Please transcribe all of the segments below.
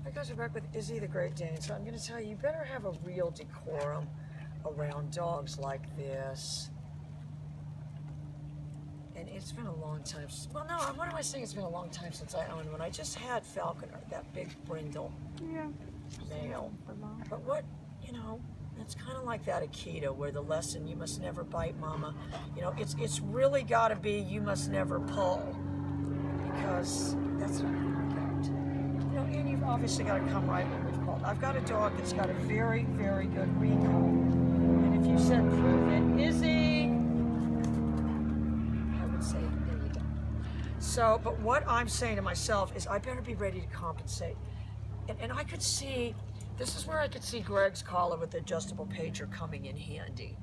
I guys are back with Izzy the Great Dane. So I'm going to tell you, you better have a real decorum around dogs like this. And it's been a long time. Well, no, what am I saying? It's been a long time since I owned one. I just had Falconer, that big brindle male. But what, you know, it's kind of like that Akita, where the lesson, you must never bite, mama. You know, it's really got to be, you must never pull. Because that's not going to work out. You know, and you've obviously got to come right when we've called. I've got a dog that's got a very, very good recall. And if you said, prove it, Izzy, I would say, there you go. So, but what I'm saying to myself is I better be ready to compensate. And I could see, this is where I could see Greg's collar with the adjustable pager coming in handy.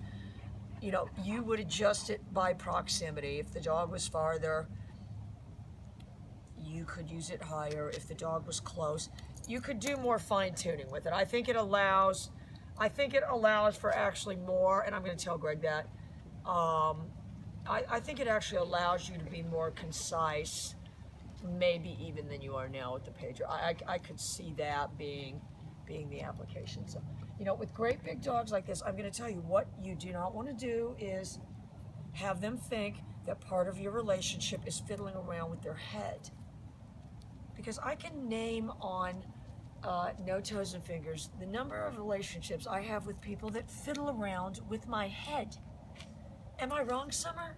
You know, you would adjust it by proximity. If the dog was farther, you could use it higher. If the dog was close, you could do more fine tuning with it. I think it allows for actually more, and I'm going to tell Greg that. I think it actually allows you to be more concise, maybe even than you are now with the pager. I could see that being the application. So, you know, with great big dogs like this, I'm going to tell you what you do not want to do is have them think that part of your relationship is fiddling around with their head. Because I can name on no toes and fingers the number of relationships I have with people that fiddle around with my head. Am I wrong, Summer?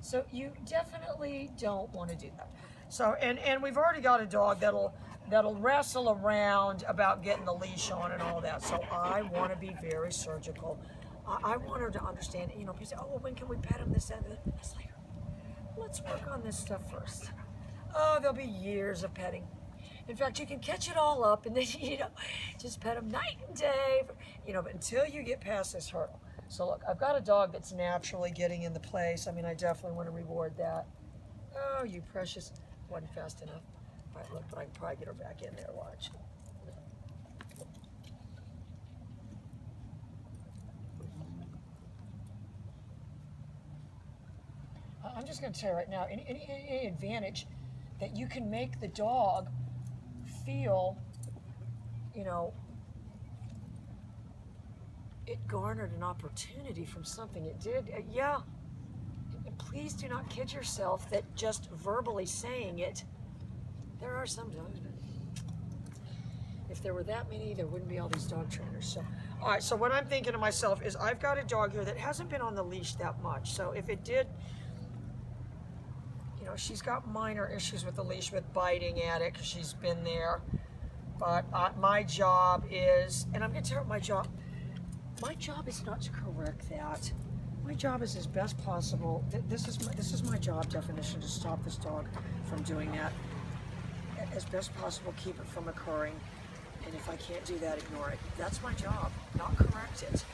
So you definitely don't want to do that. So, and we've already got a dog that'll wrestle around about getting the leash on and all that. So I want to be very surgical. I want her to understand, you know, people say, oh, well, when can we pet him, this, that, and that. It's like, let's work on this stuff first. Oh, there'll be years of petting. In fact, you can catch it all up and then, you know, just pet him night and day, you know, but until you get past this hurdle. So look, I've got a dog that's naturally getting in the place. I mean, I definitely want to reward that. Oh, you precious. Wasn't fast enough. All right, look, but I can probably get her back in there, watch. I'm just going to tell you right now, any advantage that you can make the dog feel, you know, it garnered an opportunity from something it did. Yeah. And please do not kid yourself that just verbally saying it, there are some dogs, but if there were that many, there wouldn't be all these dog trainers. So, all right, so what I'm thinking to myself is I've got a dog here that hasn't been on the leash that much. So if it did, you know, she's got minor issues with the leash, with biting at it, because she's been there. But my job is, and I'm going to tell her my job is not to correct that. My job is as best possible. This is my job definition, to stop this dog from doing that. As best possible, keep it from occurring. And if I can't do that, ignore it. That's my job, not correct it.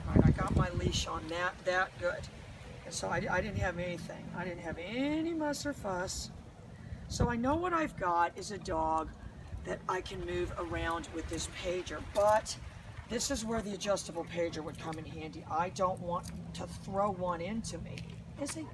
All right, I got my leash on that good. And so I didn't have anything. I didn't have any muss or fuss. So I know what I've got is a dog that I can move around with this pager, but this is where the adjustable pager would come in handy. I don't want to throw one into me. Is he?